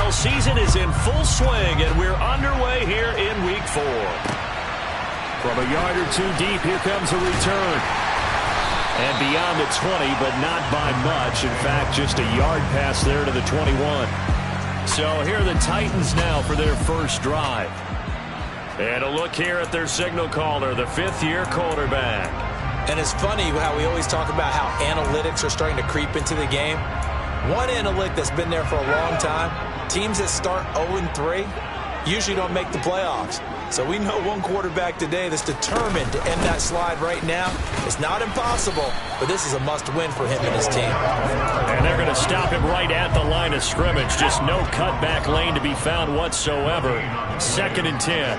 NFL season is in full swing, and we're underway here in Week 4. From a yard or two deep, here comes a return. And beyond the 20, but not by much. In fact, just a yard pass there to the 21. So here are the Titans now for their first drive. And a look here at their signal caller, the fifth-year quarterback. And it's funny how we always talk about how analytics are starting to creep into the game. One analytic that's been there for a long time, teams that start 0-3 usually don't make the playoffs. So we know one quarterback today that's determined to end that slide right now. It's not impossible, but this is a must-win for him and his team. And they're going to stop him right at the line of scrimmage. Just no cutback lane to be found whatsoever. 2nd and 10.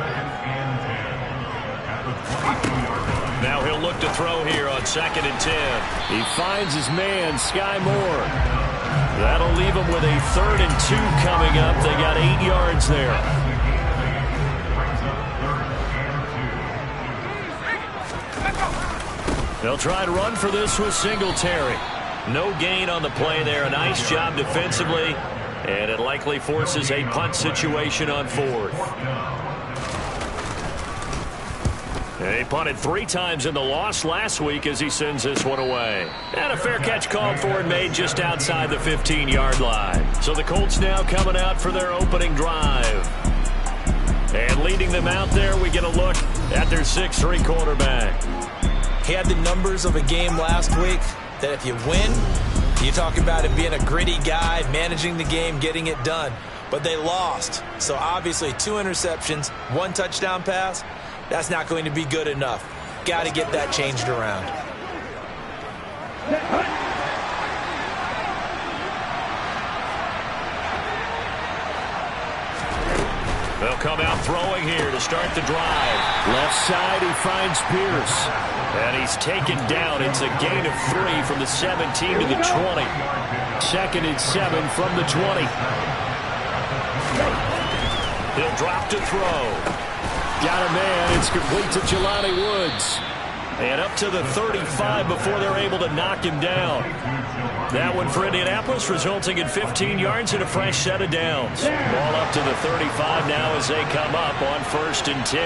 Now he'll look to throw here on 2nd and 10. He finds his man, Sky Moore. That'll leave him with a 3rd and 2 coming up. They got 8 yards there. They'll try to run for this with Singletary. No gain on the play there. A nice job defensively. And it likely forces a punt situation on 4th. He punted 3 times in the loss last week as he sends this one away. And a fair catch called for and made just outside the 15-yard line. So the Colts now coming out for their opening drive. And leading them out there, we get a look at their 6'3 quarterback. He had the numbers of a game last week that if you win, you talk about him being a gritty guy, managing the game, getting it done. But they lost. So obviously 2 interceptions, 1 touchdown pass. That's not going to be good enough. Got to get that changed around. They'll come out throwing here to start the drive. Left side, he finds Pierce. And he's taken down. It's a gain of 3 from the 17 to the 20. 2nd and 7 from the 20. He'll drop to throw. Got a man. It's complete to Jelani Woods. And up to the 35 before they're able to knock him down. That one for Indianapolis, resulting in 15 yards and a fresh set of downs. Ball up to the 35 now as they come up on 1st and 10.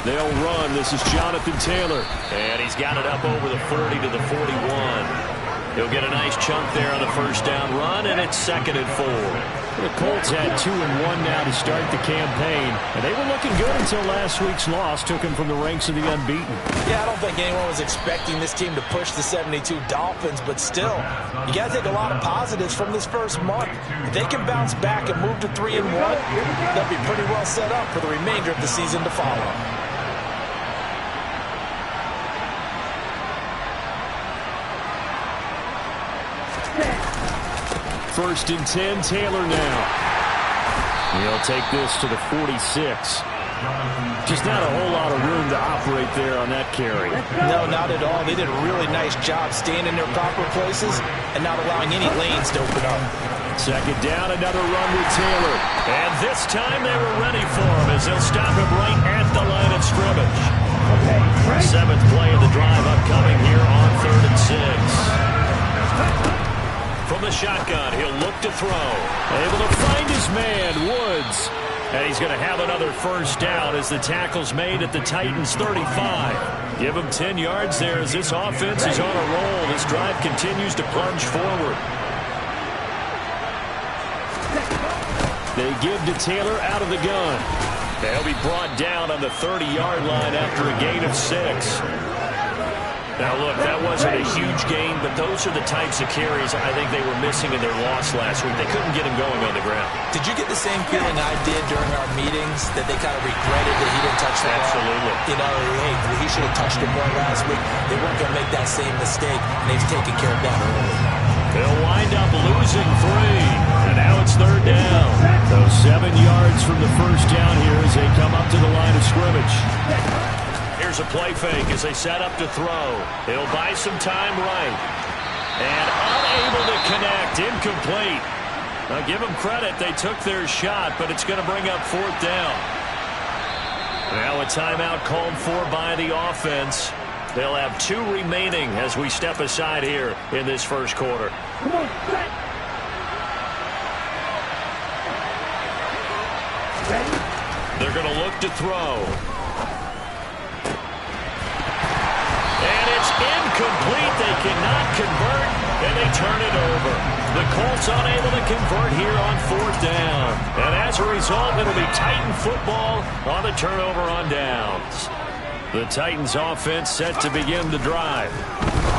They'll run. This is Jonathan Taylor. And he's got it up over the 40 to the 41. He'll get a nice chunk there on the first down run, and it's 2nd and 4. The Colts had 2-1 now to start the campaign, and they were looking good until last week's loss took them from the ranks of the unbeaten. Yeah, I don't think anyone was expecting this team to push the 72 Dolphins, but still, you got to take a lot of positives from this first month. If they can bounce back and move to 3-1, they'll be pretty well set up for the remainder of the season to follow. First and 10, Taylor now. He'll take this to the 46. Just not a whole lot of room to operate there on that carry. No, not at all. They did a really nice job staying in their proper places and not allowing any lanes to open up. 2nd down, another run with Taylor. And this time they were ready for him as they'll stop him right at the line of scrimmage. 7th play of the drive upcoming here on 3rd and 6. From the shotgun, he'll look to throw. Able to find his man, Woods. And he's going to have another first down as the tackle's made at the Titans' 35. Give him 10 yards there as this offense is on a roll. This drive continues to plunge forward. They give to Taylor out of the gun. They'll be brought down on the 30-yard line after a gain of 6. Now, look, that wasn't a huge gain, but those are the types of carries I think they were missing in their loss last week. They couldn't get him going on the ground. Did you get the same feeling I did during our meetings, that they kind of regretted that he didn't touch the ball? Absolutely. You know, hey, he should have touched it more last week. They weren't going to make that same mistake, and they've taken care of that early. They'll wind up losing 3, and now it's 3rd down. So 7 yards from the first down here as they come up to the line of scrimmage. Here's a play fake as they set up to throw. He'll buy some time right. And unable to connect. Incomplete. Now give them credit. They took their shot, but it's going to bring up 4th down. Now a timeout called for by the offense. They'll have 2 remaining as we step aside here in this first quarter. They're going to look to throw. And it's incomplete. They cannot convert, and they turn it over. The Colts unable to convert here on 4th down. And as a result, it'll be Titan football on the turnover on downs. The Titans offense set to begin the drive.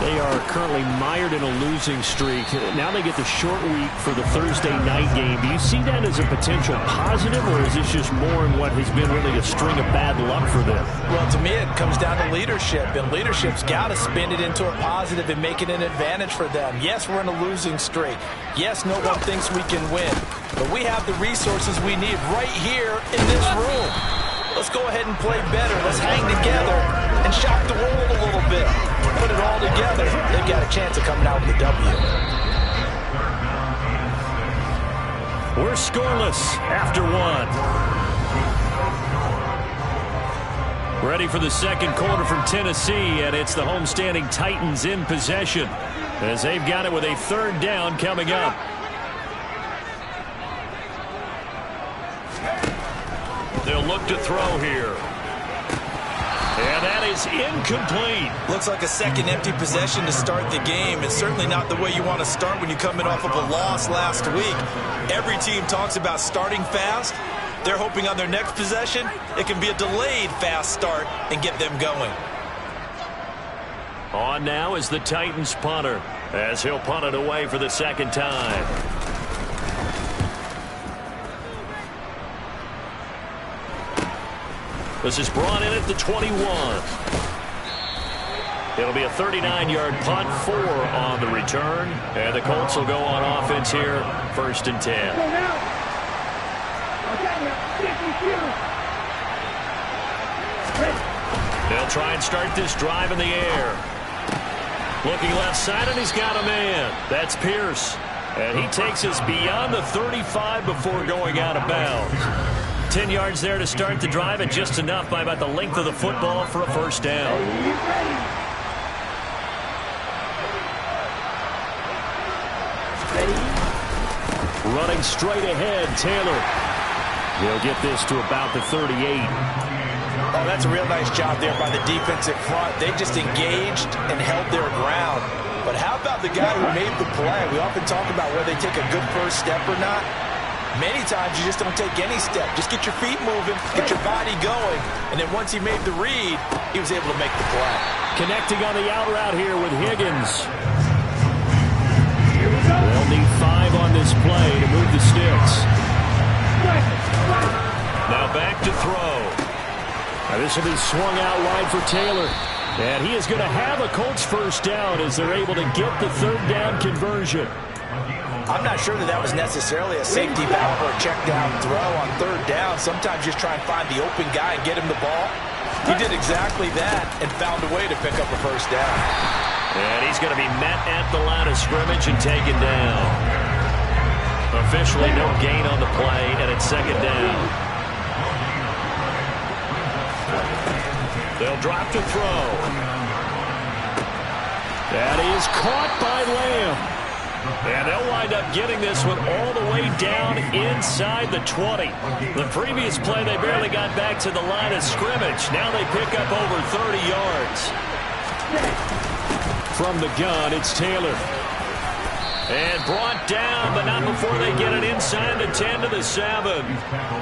They are currently mired in a losing streak. Now they get the short week for the Thursday night game. Do you see that as a potential positive, or is this just more in what has been really a string of bad luck for them? Well, to me, it comes down to leadership, and leadership's got to spin it into a positive and make it an advantage for them. Yes, we're in a losing streak. Yes, no one thinks we can win, but we have the resources we need right here in this room. Let's go ahead and play better. Let's hang together and shock the world a little bit. Put it all together. They've got a chance of coming out with a W. We're scoreless after 1. Ready for the second quarter from Tennessee, and it's the homestanding Titans in possession as they've got it with a 3rd down coming up. They'll look to throw here. And that is incomplete. Looks like a second empty possession to start the game. It's certainly not the way you want to start when you're coming off of a loss last week. Every team talks about starting fast. They're hoping on their next possession, it can be a delayed fast start and get them going. On now is the Titans punter as he'll punt it away for the second time. This is brought in at the 21. It'll be a 39-yard punt, 4 on the return. And the Colts will go on offense here, 1st and 10. They'll try and start this drive in the air. Looking left side, and he's got a man. That's Pierce. And he takes us beyond the 35 before going out of bounds. 10 yards there to start the drive, and just enough by about the length of the football for a 1st down. Running straight ahead, Taylor. He'll get this to about the 38. Oh, that's a real nice job there by the defensive front. They just engaged and held their ground. But how about the guy who made the play? We often talk about whether they take a good first step or not. Many times you just don't take any step. Just get your feet moving, get your body going, and then once he made the read, he was able to make the play. Connecting on the out route here with Higgins. They'll need 5 on this play to move the sticks. Now back to throw. Now this will be swung out wide for Taylor. And he is going to have a Colts 1st down as they're able to get the 3rd down conversion. I'm not sure that was necessarily a safety valve or a check down throw on 3rd down. Sometimes you just try and find the open guy and get him the ball. He did exactly that and found a way to pick up a 1st down. And he's going to be met at the line of scrimmage and taken down. Officially no gain on the play, and it's 2nd down. They'll drop to throw. That is caught by Lamb. And they'll wind up getting this one all the way down inside the 20. The previous play, they barely got back to the line of scrimmage. Now they pick up over 30 yards. From the gun, it's Taylor. And brought down, but not before they get it inside the 10 to the 7.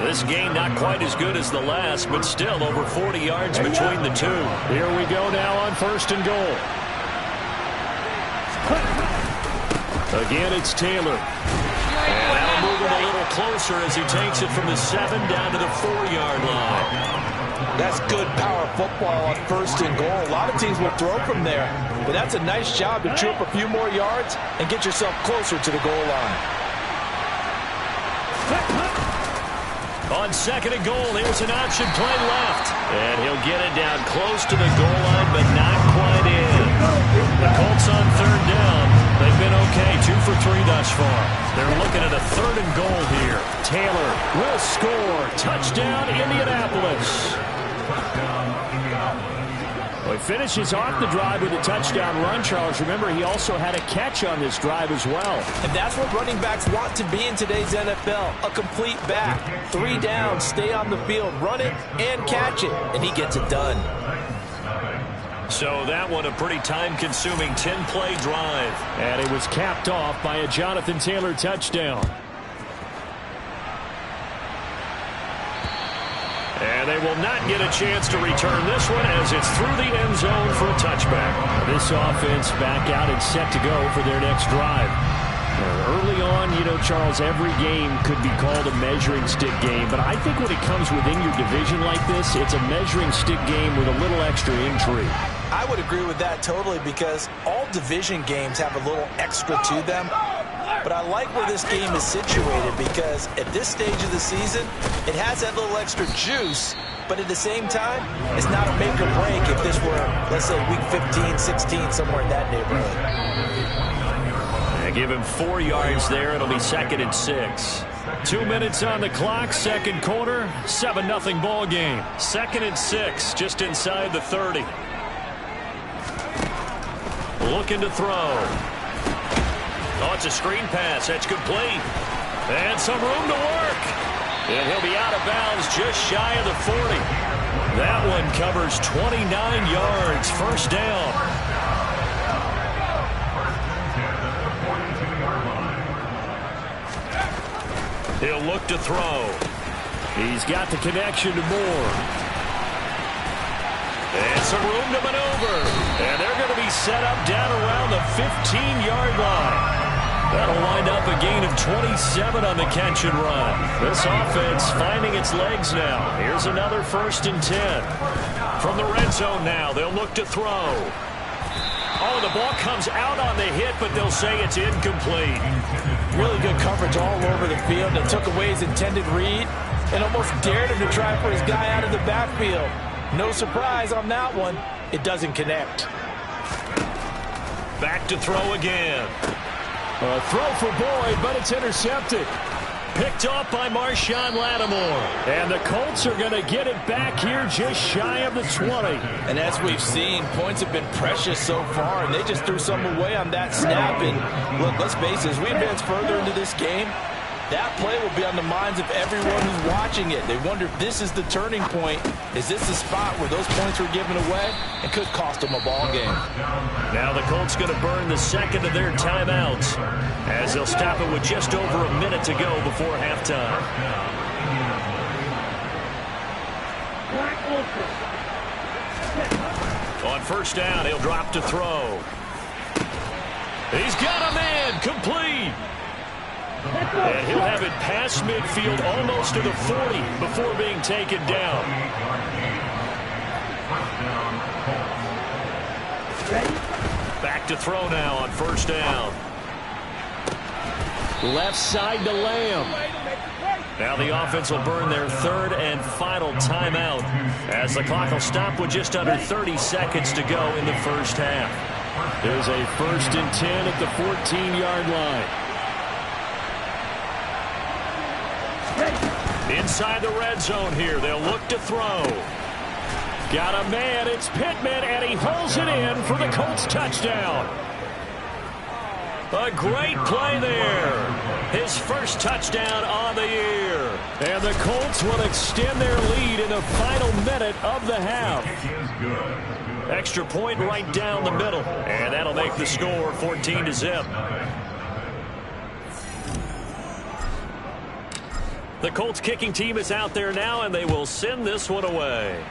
This game not quite as good as the last, but still over 40 yards between the two. Here we go now on 1st and goal. Again, it's Taylor. And that'll move him a little closer as he takes it from the 7 down to the 4-yard line. That's good power football on 1st and goal. A lot of teams will throw from there, but that's a nice job to chew up a few more yards and get yourself closer to the goal line. On 2nd and goal, here's an option play left. And he'll get it down close to the goal line, but not quite in. The Colts on 3rd down. They've been okay, 2 for 3 thus far. They're looking at a 3rd and goal here. Taylor will score. Touchdown, Indianapolis. Well, he finishes off the drive with a touchdown run, Charles. Remember, he also had a catch on this drive as well. And that's what running backs want to be in today's NFL, a complete back. 3 downs, stay on the field, run it, and catch it, and he gets it done. So that one a pretty time-consuming 10-play drive. And it was capped off by a Jonathan Taylor touchdown. And they will not get a chance to return this one as it's through the end zone for a touchback. This offense back out and set to go for their next drive. Early on, you know, Charles, every game could be called a measuring stick game. But I think when it comes within your division like this, it's a measuring stick game with a little extra intrigue. I would agree with that totally because all division games have a little extra to them. But I like where this game is situated because at this stage of the season, it has that little extra juice, but at the same time, it's not a make or break if this were, let's say, week 15, 16, somewhere in that neighborhood. They give him 4 yards there. It'll be 2nd and 6. 2 minutes on the clock, second quarter, 7-0 ball game. 2nd and 6, just inside the 30. Looking to throw. Oh, it's a screen pass. That's complete. And some room to work. And he'll be out of bounds just shy of the 40. That one covers 29 yards. First down. He'll look to throw. He's got the connection to Moore. And some room to maneuver. And they're going to be set up down around the 15-yard line. That'll wind up a gain of 27 on the catch and run. This offense finding its legs now. Here's another 1st and 10. From the red zone now, they'll look to throw. Oh, the ball comes out on the hit, but they'll say it's incomplete. Really good coverage all over the field. They took away his intended read and almost dared him to try for his guy out of the backfield. No surprise on that one. It doesn't connect. Back to throw again. A throw for Boyd, but it's intercepted. Picked off by Marshawn Lattimore. And the Colts are going to get it back here just shy of the 20. And as we've seen, points have been precious so far, and they just threw some away on that snap. And look, let's face it, as we advance further into this game, that play will be on the minds of everyone who's watching it. They wonder if this is the turning point. Is this the spot where those points were given away? It could cost them a ball game. Now the Colts going to burn the second of their timeouts as they'll stop it with just over a minute to go before halftime. On first down, he'll drop to throw. He's got a man, complete. And he'll have it past midfield almost to the 40 before being taken down. Back to throw now on first down. Left side to Lamb. Now the offense will burn their 3rd and final timeout as the clock will stop with just under 30 seconds to go in the first half. There's a 1st and 10 at the 14-yard line. Inside the red zone here, they'll look to throw. Got a man, it's Pittman, and he holds it in for the Colts touchdown. A great play there. His first touchdown on the year. And the Colts will extend their lead in the final minute of the half. Extra point right down the middle, and that'll make the score 14-0. The Colts kicking team is out there now, and they will send this one away.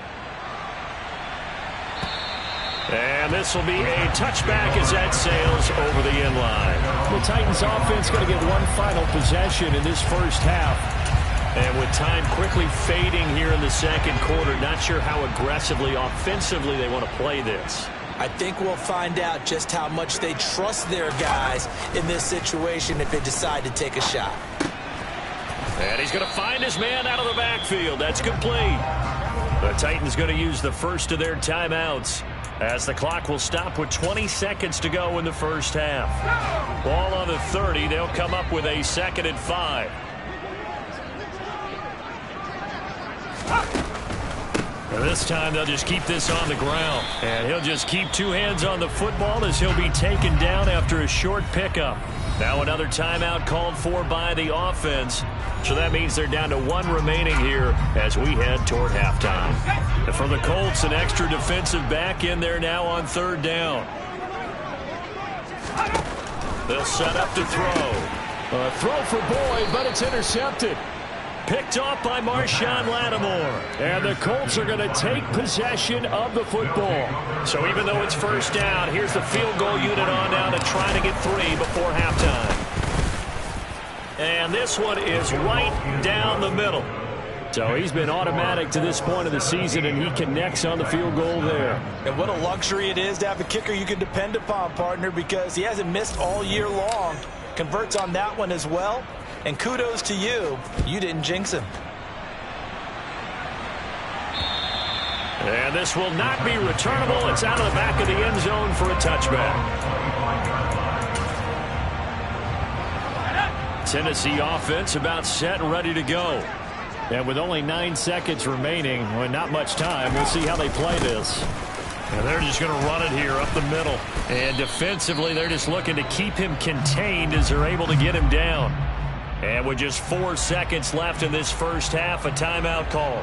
And this will be a touchback as that sails over the end line. The Titans offense going to get one final possession in this first half. And with time quickly fading here in the second quarter, not sure how aggressively, offensively they want to play this. I think we'll find out just how much they trust their guys in this situation if they decide to take a shot. And he's going to find his man out of the backfield. That's complete. The Titans going to use the first of their timeouts as the clock will stop with 20 seconds to go in the first half. Ball on the 30. They'll come up with a 2nd and 5. This time they'll just keep this on the ground. And he'll just keep two hands on the football as he'll be taken down after a short pickup. Now another timeout called for by the offense. So that means they're down to one remaining here as we head toward halftime. And for the Colts, an extra defensive back in there now on third down. They'll set up to throw. A throw for Boyd, but it's intercepted. Picked off by Marshawn Lattimore. And the Colts are going to take possession of the football. So even though it's first down, here's the field goal unit on down to try to get 3 before halftime. And this one is right down the middle. So he's been automatic to this point of the season, and he connects on the field goal there. And what a luxury it is to have a kicker you can depend upon, partner, because he hasn't missed all year long. Converts on that one as well. And kudos to you. You didn't jinx him. And this will not be returnable. It's out of the back of the end zone for a touchback. Tennessee offense about set and ready to go. And with only 9 seconds remaining, well, not much time, we'll see how they play this. And they're just going to run it here up the middle. And defensively, they're just looking to keep him contained as they're able to get him down. And with just 4 seconds left in this first half, a timeout call.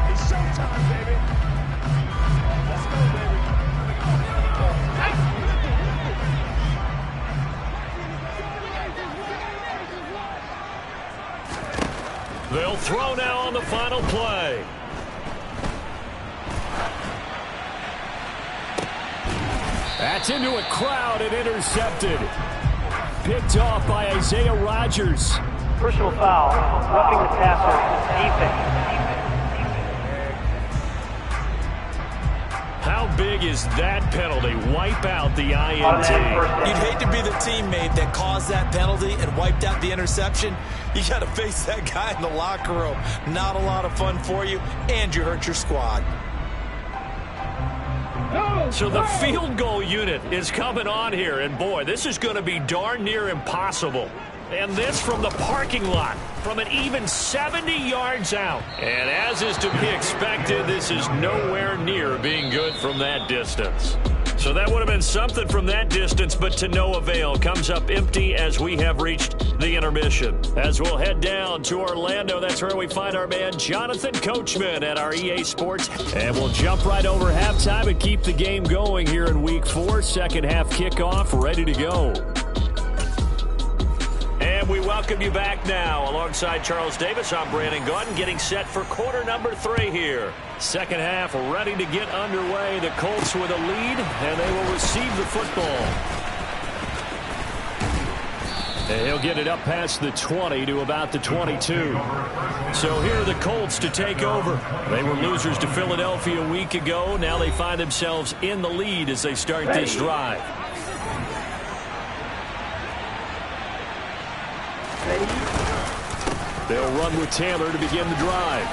It's showtime, baby. Let's go, baby. They'll throw now on the final play. That's into a crowd and intercepted. Picked off by Isaiah Rodgers. Personal foul, roughing the passer, defense. How big is that penalty? Wipe out the INT. You'd hate to be the teammate that caused that penalty and wiped out the interception. You got to face that guy in the locker room. Not a lot of fun for you, and you hurt your squad. So the field goal unit is coming on here, and boy, this is going to be darn near impossible. And this from the parking lot, from an even 70 yards out. And as is to be expected, this is nowhere near being good from that distance. So that would have been something from that distance, but to no avail. Comes up empty as we have reached the intermission. As we'll head down to Orlando, that's where we find our man Jonathan Coachman at our EA Sports. And we'll jump right over halftime and keep the game going here in Week 4. Second half kickoff, ready to go. And we welcome you back now. Alongside Charles Davis, I'm Brandon Gautin, getting set for quarter number 3 here. Second half ready to get underway. The Colts with a lead, and they will receive the football. And he'll get it up past the 20 to about the 22. So here are the Colts to take over. They were losers to Philadelphia a week ago. Now they find themselves in the lead as they start this drive. They'll run with Taylor to begin the drive.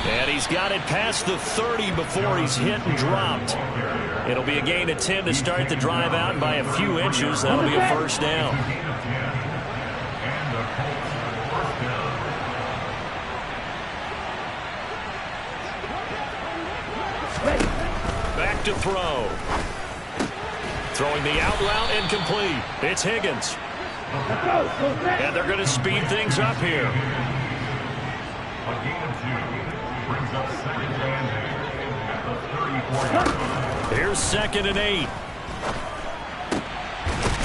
And he's got it past the 30 before he's hit and dropped. It'll be a gain of 10 to start the drive out, and by a few inches, that'll be a first down. Back to throw. Throwing the out route incomplete. It's Higgins. And they're going to speed things up here. Here's 2nd and 8.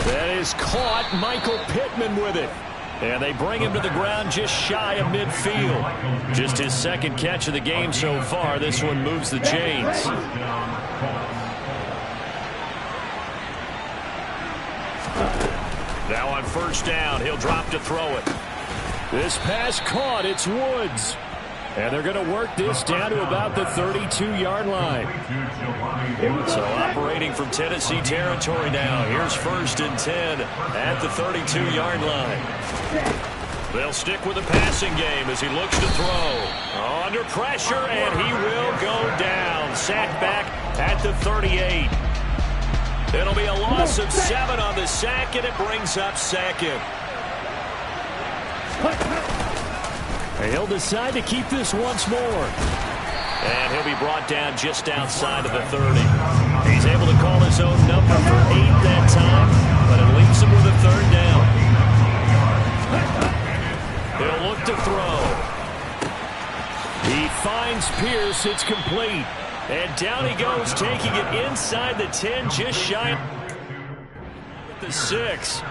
That is caught. Michael Pittman with it. And they bring him to the ground just shy of midfield. Just his second catch of the game so far. This one moves the chains. Now on first down, he'll drop to throw it. This pass caught. It's Woods. And they're going to work this down to about the 32-yard line. So operating from Tennessee territory now. Here's 1st and 10 at the 32-yard line. They'll stick with the passing game as he looks to throw. Under pressure, and he will go down. Sacked back at the 38. It'll be a loss of 7 on the sack, and it brings up 2nd. He'll decide to keep this once more. And he'll be brought down just outside of the 30. He's able to call his own number for 8 that time, but it leaves him with a 3rd down. He'll look to throw. He finds Pierce. It's complete. And down he goes, taking it inside the 10, just shy of the 6.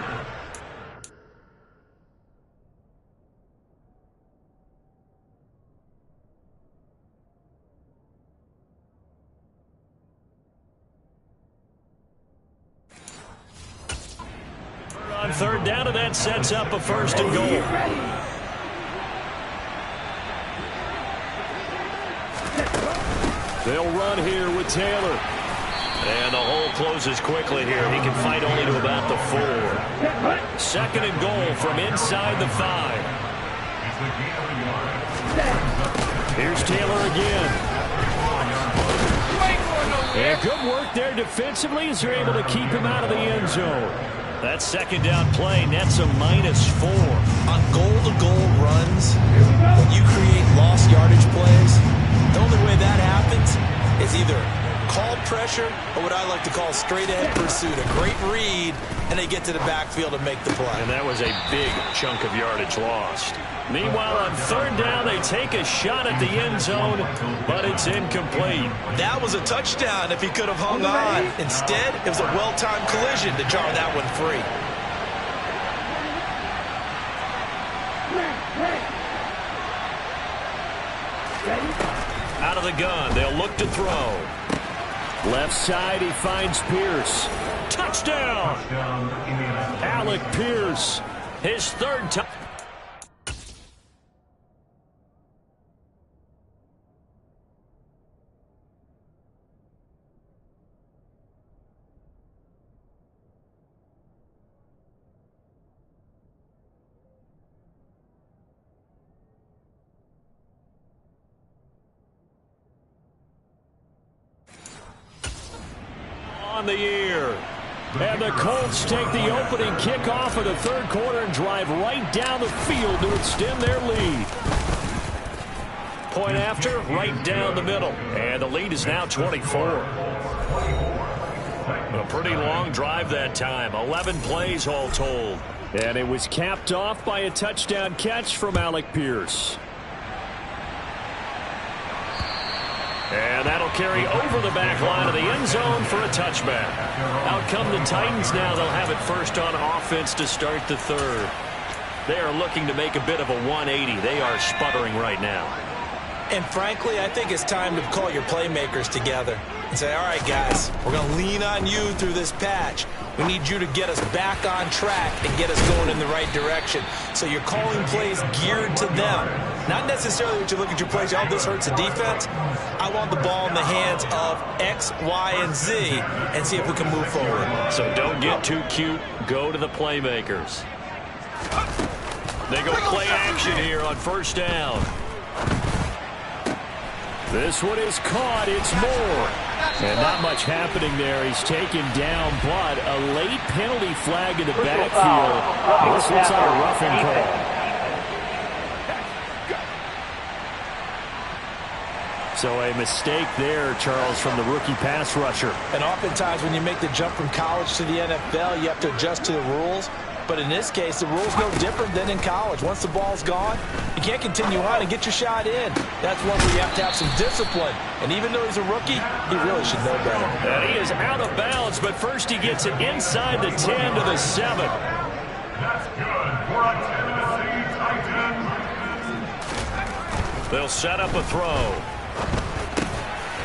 On 3rd down, and that sets up a 1st and goal. They'll run here with Taylor. And the hole closes quickly here. He can fight only to about the 4. 2nd and goal from inside the 5. Here's Taylor again. And good work there defensively as they're able to keep him out of the end zone. That 2nd down play nets a -4. On goal-to-goal runs, when you create lost yardage plays, the only way that happens is either called pressure or what I like to call straight-ahead pursuit. A great read, and they get to the backfield and make the play. And that was a big chunk of yardage lost. Meanwhile, on 3rd down, they take a shot at the end zone, but it's incomplete. That was a touchdown if he could have hung on. Instead, it was a well-timed collision to jar that one free. Out of the gun, they'll look to throw. Left side, he finds Pierce. Touchdown! Alec Pierce. His 3rd time. On the year. And the Colts take the opening kickoff of the 3rd quarter and drive right down the field to extend their lead. Point after, right down the middle. And the lead is now 24. A pretty long drive that time. 11 plays all told. And it was capped off by a touchdown catch from Alec Pierce. And that'll carry over the back line of the end zone for a touchback. Out come the Titans now. They'll have it first on offense to start the 3rd. They are looking to make a bit of a 180. They are sputtering right now. And frankly, I think it's time to call your playmakers together and say, all right, guys, we're going to lean on you through this patch. We need you to get us back on track and get us going in the right direction. So you're calling plays geared to them. Not necessarily that you look at your plays, oh, this hurts the defense. I want the ball in the hands of X, Y, and Z and see if we can move forward. So don't get too cute. Go to the playmakers. They go play action here on 1st down. This one is caught. It's Moore. And not much happening there. He's taken down, but a late penalty flag in the backfield. This looks like a roughing call. So a mistake there, Charles, from the rookie pass rusher. And oftentimes when you make the jump from college to the NFL, you have to adjust to the rules. But in this case, the rule's no different than in college. Once the ball's gone, you can't continue on and get your shot in. That's one where you have to have some discipline. And even though he's a rookie, he really should know better. And he is out of bounds, but first he gets it inside the 10 to the 7. That's good for a Tennessee Titan. They'll set up a throw.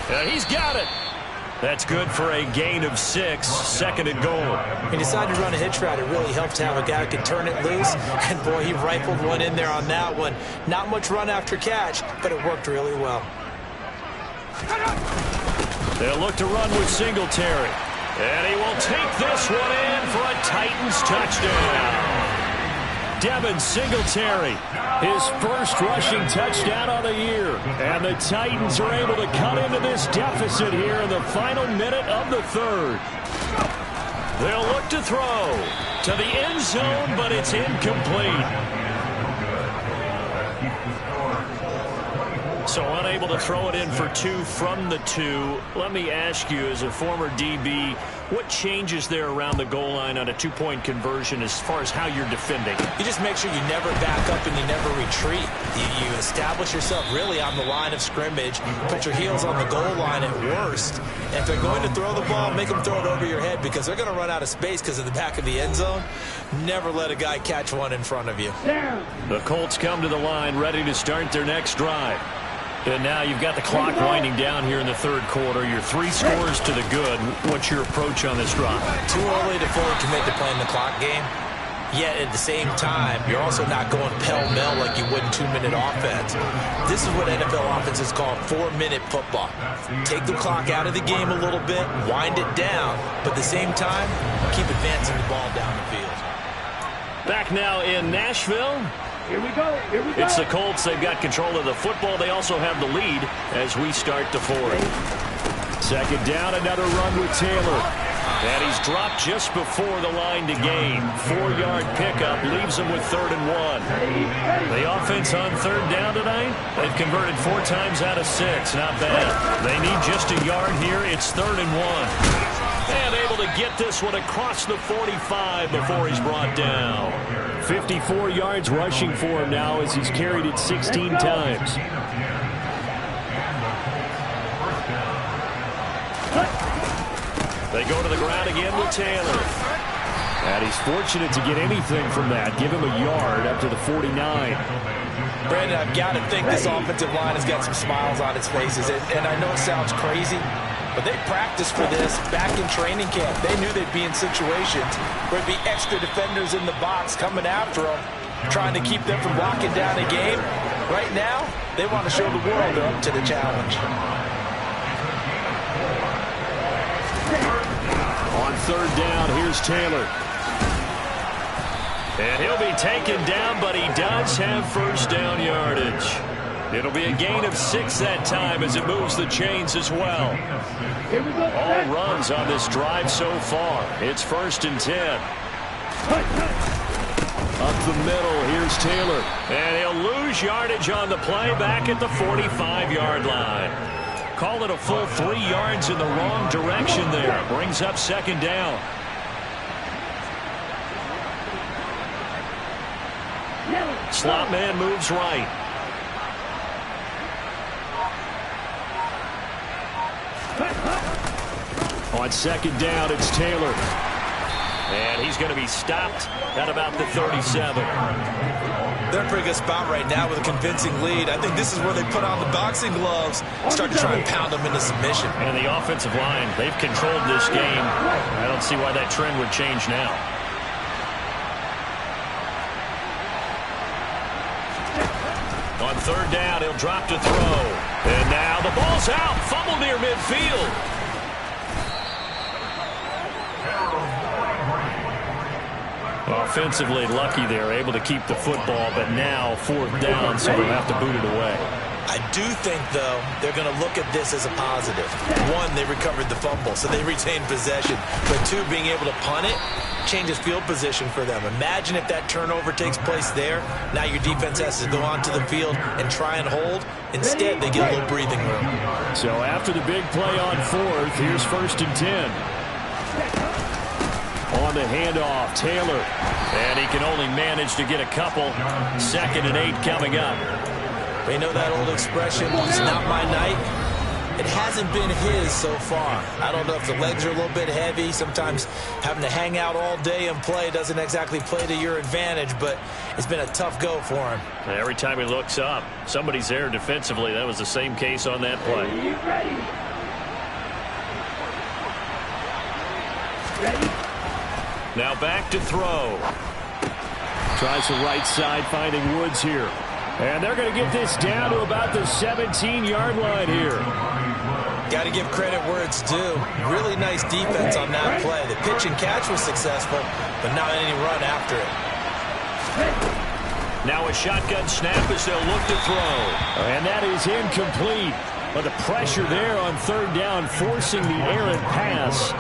And he's got it. That's good for a gain of 6, 2nd and goal. He decided to run a hitch route. It really helped to have a guy who could turn it loose. And, boy, he rifled one in there on that one. Not much run after catch, but it worked really well. They'll look to run with Singletary. And he will take this one in for a Titans touchdown. Devin Singletary, his first rushing touchdown of the year. And the Titans are able to cut into this deficit here in the final minute of the 3rd. They'll look to throw to the end zone, but it's incomplete. So unable to throw it in for 2 from the 2. Let me ask you, as a former DB, what changes there around the goal line on a 2-point conversion as far as how you're defending? You just make sure you never back up and you never retreat. You establish yourself really on the line of scrimmage, put your heels on the goal line at worst. And if they're going to throw the ball, make them throw it over your head because they're going to run out of space because of the back of the end zone. Never let a guy catch one in front of you. The Colts come to the line ready to start their next drive. And now you've got the clock winding down here in the third quarter. You're 3 scores to the good. What's your approach on this drive? Too early to fully commit to playing the clock game. Yet at the same time, you're also not going pell-mell like you would in 2-minute offense. This is what NFL offenses call 4-minute football. Take the clock out of the game a little bit, wind it down, but at the same time, keep advancing the ball down the field. Back now in Nashville. Here we go. Here we go. It's the Colts. They've got control of the football. They also have the lead as we start the fourth. Second down, another run with Taylor. And he's dropped just before the line to gain. 4-yard pickup leaves him with 3rd and 1. The offense on 3rd down tonight, they've converted 4 times out of 6. Not bad. They need just a yard here. It's 3rd and 1. And able to get this one across the 45 before he's brought down. 54 yards rushing for him now as he's carried it 16 times. They go to the ground again with Taylor. And he's fortunate to get anything from that. Give him a yard up to the 49. Brandon, I've got to think this offensive line has got some smiles on its faces. And I know it sounds crazy, but they practiced for this back in training camp. They knew they'd be in situations where there'd be extra defenders in the box coming after them, trying to keep them from locking down a game. Right now, they want to show the world they're up to the challenge. On 3rd down, here's Taylor. And he'll be taken down, but he does have 1st down yardage. It'll be a gain of 6 that time as it moves the chains as well. All runs on this drive so far. It's 1st and 10. Up the middle, here's Taylor. And he'll lose yardage on the play back at the 45-yard line. Call it a full 3 yards in the wrong direction there. Brings up 2nd down. Slot man moves right. On 2nd down, it's Taylor. And he's going to be stopped at about the 37. They're in a pretty good spot right now with a convincing lead. I think this is where they put on the boxing gloves, start to try and pound them into submission. And the offensive line, they've controlled this game. I don't see why that trend would change now. On 3rd down, he'll drop to throw. And now the ball's out. Fumble near midfield. Offensively lucky they're able to keep the football, but now 4th down, so they'll have to boot it away. I do think, though, they're going to look at this as a positive. 1, they recovered the fumble, so they retained possession. But 2, being able to punt it changes field position for them. Imagine if that turnover takes place there. Now your defense has to go onto the field and try and hold. Instead, they get a little breathing room. So after the big play on 4th, here's 1st and 10. On the handoff, Taylor. And he can only manage to get a couple. 2nd and 8 coming up. They know that old expression, it's not my night. It hasn't been his so far. I don't know if the legs are a little bit heavy. Sometimes having to hang out all day and play doesn't exactly play to your advantage, but it's been a tough go for him. Every time he looks up, somebody's there defensively. That was the same case on that play. Now back to throw. Tries the right side, finding Woods here. And they're going to get this down to about the 17-yard line here. Got to give credit where it's due. Really nice defense on that play. The pitch and catch was successful, but not any run after it. Now a shotgun snap as they'll look to throw. And that is incomplete. But the pressure there on 3rd down, forcing the errant pass.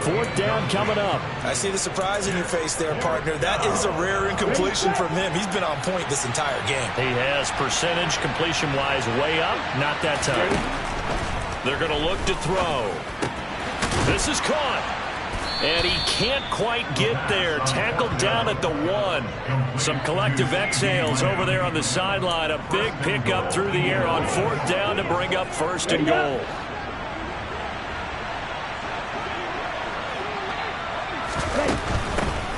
4th down coming up. I see the surprise in your face there, partner. That is a rare incompletion from him. He's been on point this entire game. He has percentage completion-wise way up. Not that time. They're going to look to throw. This is caught. And he can't quite get there. Tackled down at the 1. Some collective exhales over there on the sideline. A big pickup through the air on 4th down to bring up 1st and goal.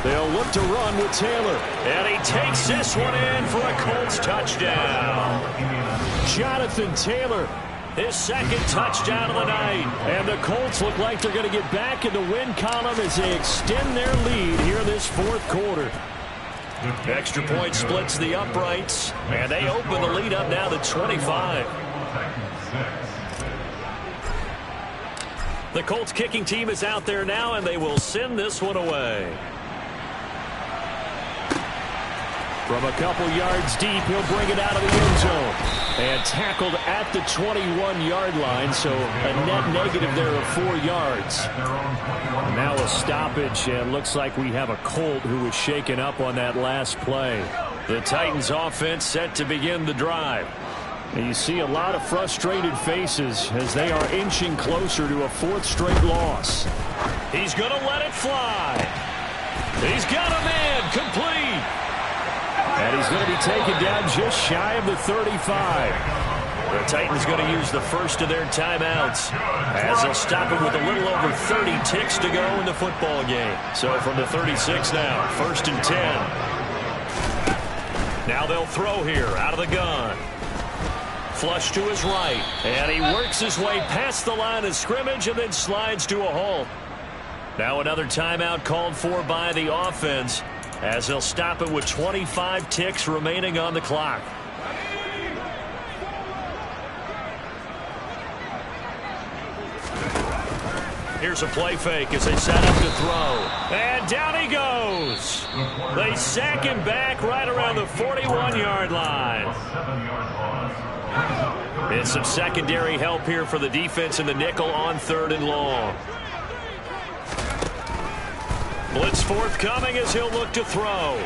They'll look to run with Taylor. And he takes this one in for a Colts touchdown. Jonathan Taylor, his 2nd touchdown of the night. And the Colts look like they're going to get back in the win column as they extend their lead here in this 4th quarter. Extra point splits the uprights, and they open the lead up now to 25. The Colts kicking team is out there now, and they will send this one away. From a couple yards deep, he'll bring it out of the end zone. And tackled at the 21-yard line, so a net negative there of 4 yards. Now a stoppage, and looks like we have a Colt who was shaken up on that last play. The Titans offense set to begin the drive. And you see a lot of frustrated faces as they are inching closer to a 4th straight loss. He's going to let it fly. He's got a man complete. And he's going to be taken down just shy of the 35. The Titans going to use the first of their timeouts as they'll stop it with a little over 30 ticks to go in the football game. So from the 36 now, 1st and 10. Now they'll throw here out of the gun. Flush to his right, and he works his way past the line of scrimmage and then slides to a halt. Now another timeout called for by the offense as they'll stop it with 25 ticks remaining on the clock. Here's a play fake as they set up to throw. And down he goes. They sack him back right around the 41-yard line. And some secondary help here for the defense in the nickel on 3rd and long. Blitz forthcoming as he'll look to throw.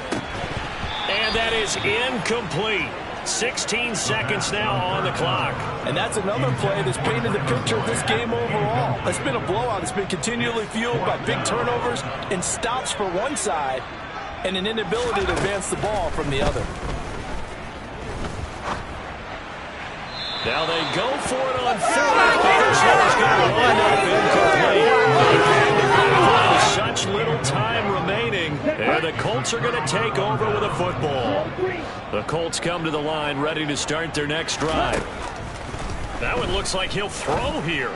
And that is incomplete. 16 seconds now on the clock. And that's another play that's painted the picture of this game overall. It's been a blowout. It's been continually fueled by big turnovers and stops for one side and an inability to advance the ball from the other. Now they go for it on 4th. Here's going to wind up incomplete. Such little time remaining, and the Colts are going to take over with a football. The Colts come to the line ready to start their next drive. That one looks like he'll throw here.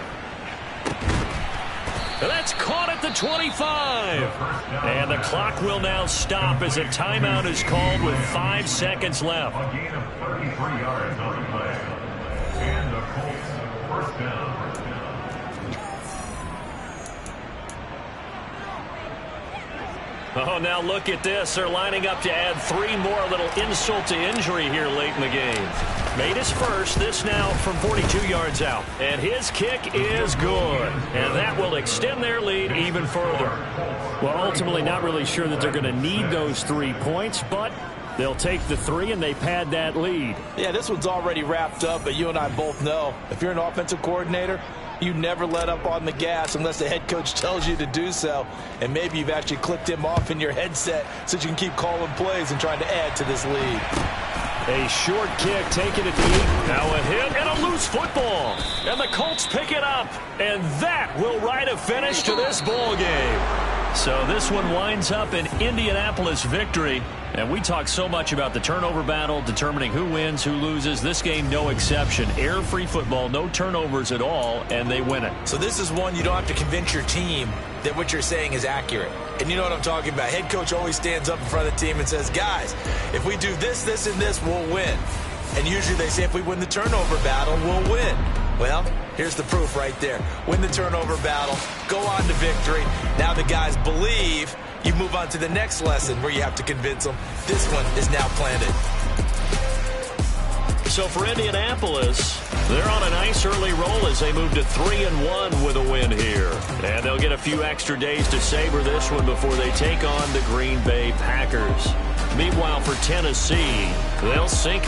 And that's caught at the 25. And the clock will now stop as a timeout is called with 5 seconds left. A gain of 33 yards on the play. And the Colts, 1st down. Oh, now look at this. They're lining up to add 3 more, a little insult to injury here late in the game. Made his first, this now from 42 yards out. And his kick is good. And that will extend their lead even further. Well, ultimately not really sure that they're going to need those 3 points, but they'll take the 3 and they pad that lead. Yeah, this one's already wrapped up, but you and I both know if you're an offensive coordinator, you never let up on the gas unless the head coach tells you to do so. And maybe you've actually clicked him off in your headset so you can keep calling plays and trying to add to this lead. A short kick taken at the 8. Now a hit and a loose football. And the Colts pick it up. And that will write a finish to this ball game. So this one winds up an Indianapolis victory. And we talk so much about the turnover battle, determining who wins, who loses. This game, no exception. Error-free football, no turnovers at all, and they win it. So this is one you don't have to convince your team that what you're saying is accurate. And you know what I'm talking about. Head coach always stands up in front of the team and says, guys, if we do this, this, and this, we'll win. And usually they say if we win the turnover battle, we'll win. Well, here's the proof right there. Win the turnover battle, go on to victory. Now the guys believe. You move on to the next lesson where you have to convince them. This one is now planted. So for Indianapolis, they're on a nice early roll as they move to 3-1 with a win here. And they'll get a few extra days to savor this one before they take on the Green Bay Packers. Meanwhile, for Tennessee, they'll sink